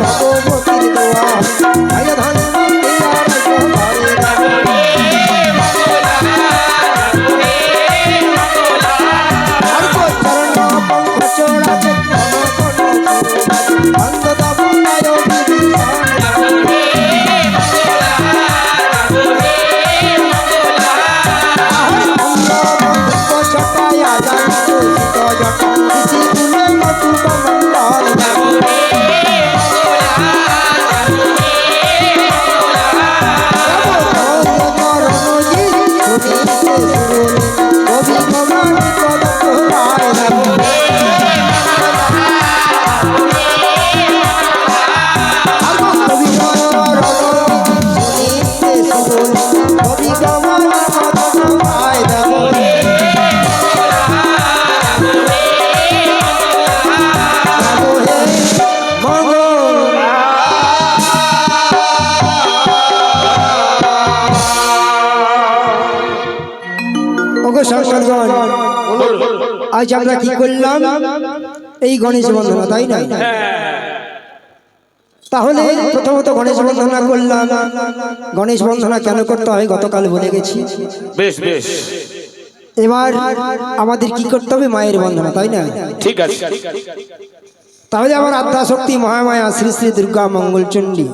ভগবতীর দোয়া ভাই ধন আজ আমরা কি করলাম এই গণেশ বন্দনা তাই না তাহলে প্রথমত গণেশ বন্দনা করলাম গণেশ বন্দনা কেন করতে হয় গতকাল বলে গেছি বেশ বেশ এবার আমাদের কি করতে হবে মায়ের বন্দনা তাই না ঠিক আছে তাহলে আমার আদ্যা শক্তি মহামায়া শ্রী শ্রী দুর্গা মঙ্গলচণ্ডী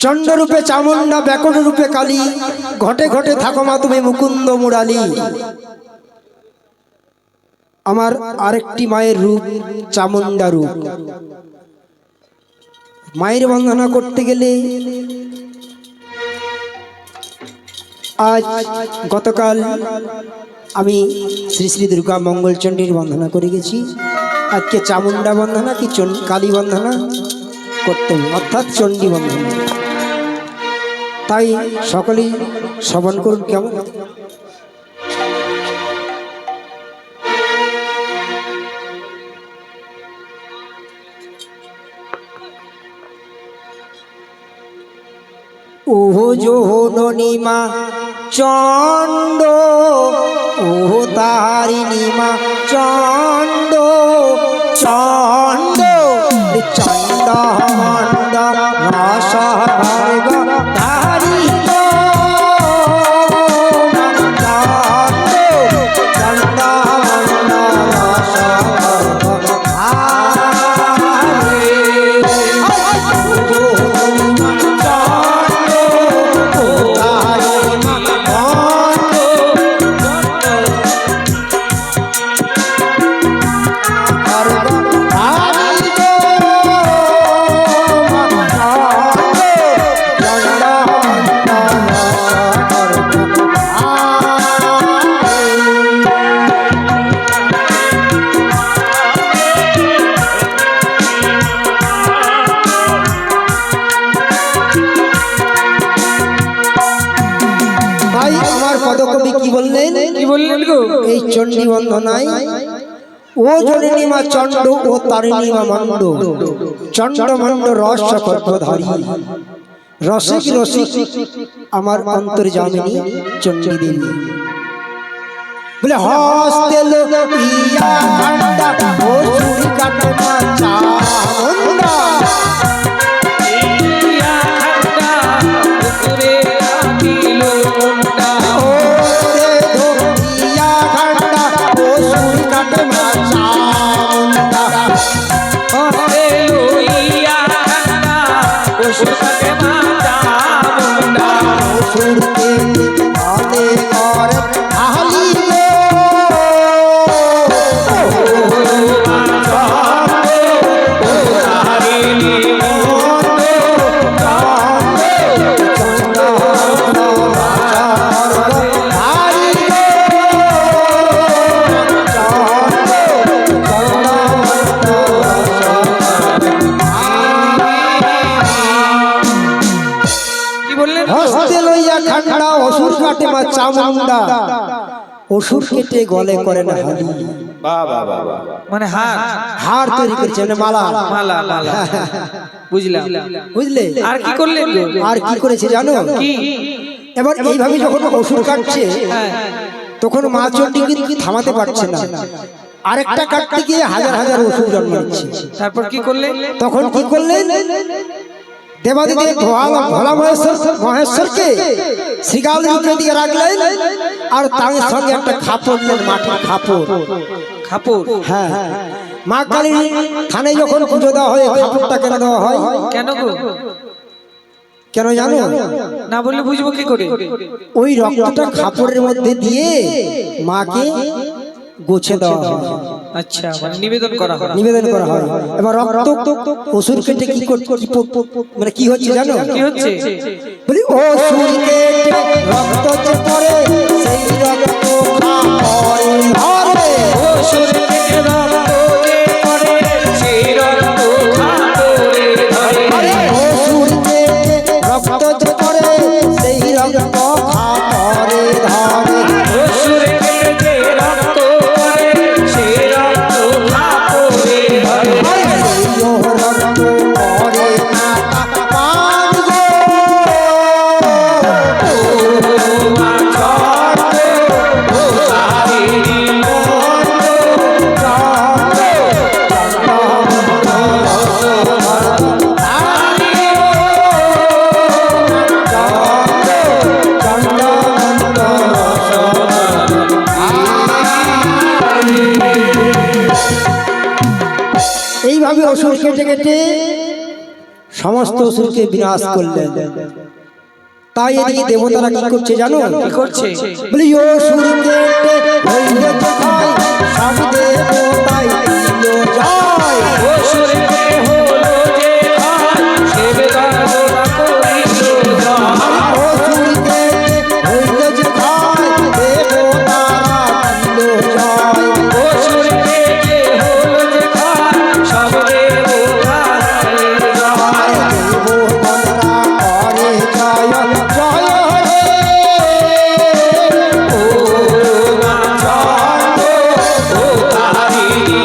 চন্ড রূপে চামুন্ডা ব্যাকট রূপে কালী ঘটে ঘটে থাকো মা তুমি মুকুন্দ মুরালী আমার আরেকটি মায়ের রূপ চামুন্ডা রূপ মায়ের বন্দনা করতে গেলে আজ গতকাল আমি শ্রী শ্রী দুর্গা মঙ্গলচণ্ডীর বন্দনা করে গেছি আজকে চামুন্ডা বন্দনা কি কালী বন্দনা করতে হবে অর্থাৎ চণ্ডী বন্দনা তাই সকলেই শ্রবণ করুন কেমন ওহো যোহনীমা চণ্ড ওহো তারিণীমা চণ্ড চণ্ড চণ্ড মণ্ড রস ভর্গ ধারি এই চণ্ডী বন্দনায় ও জননীমা চণ্ড ও তারিণীমা মণ্ড চণ্ড মণ্ড রস খর্গধারী রসিক রসিক আমার অন্তর্যামিনী চণ্ডী দেবী বলে হস্তে লোকিয়া ঘণ্টা ও চুরি কাটনা চামুন্ডা চামুন্ডা অসুর কেটে গলে করে না হালি মানে হার তৈরি করেছে মানে মালা মালা মালা বুঝলাম বুঝলে আর কি করলেন আর কি করেছে জানো কি এবার এইভাবে যখন অসুর কাটছে তখন মা চণ্ডী কিন্তু থামাতে পারছে না আরেকটা কাটতে গিয়ে হাজার হাজার অসুর জন্ম নিচ্ছে। তারপর কি করলেন? তখন কি করলেন? দেবাদিদেব ভোলা মহেশ্বরকে শ্রীকালের উপরে দিয়ে রাখলেন, আর তার সঙ্গে একটা খাপড় নেন, মাটির খাপড়। খাপড়? হ্যাঁ, মা কালীর থানে যখন পুজো দেওয়া হয় খাপড়টা কেন দেওয়া হয়? কেন গো? কেন জানো? না বললে বুঝবো কি করে? ওই রক্তটা খাপড়ের মধ্যে দিয়ে মাকে গোছে দেওয়া হয়। আচ্ছা, মানে নিবেদন করা হয়। নিবেদন করা হয়। এবার রক্ত অসুর কেটে কি মানে কি হচ্ছে জানো? কি হচ্ছে? বলি অসুর কেটে রক্ত যে পড়ে সেই রক্ত খাপড়ে ধরে। অসুর কেটে রক্ত যে পড়ে সেই রক্ত খাপড়ে ধরে। অসুর কেটে রক্ত যে পড়ে সেই রক্ত খাপড়ে ধরে। অসুর কেটে রক্ত পড়ে সেই রক্ত খাপড়ে ধরে। রক্ত পড়ে না পান গো। এইভাবে অসুর কেটে কেটে সমস্ত অসুরকে বিনাশ করলেন। তাই এদিকে দেবতারা কি করছে জানো? কি করছে? বলি অসুর কেটে হইল জয়, সব দেবতাই দিল জয়। অসুর কেটে হলো যে হয়, সে বেদনা করিল জয়। অসুর কেটে হইল জয়, দেবতারা দিল জয়। অসুর কেটে হলো যে হয়, সব দেবতা দিল জয়। দেবতারা করে জয় জয় রে। ও মা চন্দ্র, ও তারিণী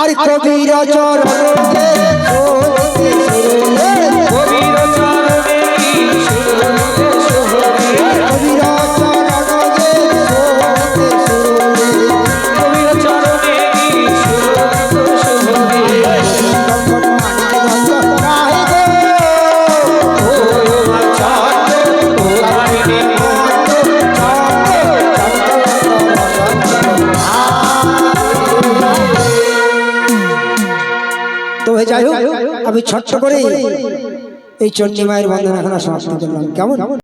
আরে কবির চরণে শোনে শোনে, কবির চরণে শুভে শুভে, কবির চরণে শোনে শোনে, কবির চরণে শুভে শুভে। তখন মানিক গায় গো। ও মা চন্দ্র, ও তারিণী তবে যাই হোক, আমি ছোট্ট করে এই চণ্ডী মায়ের বন্দনা এখানে সমাপ্ত করলাম। কেমন?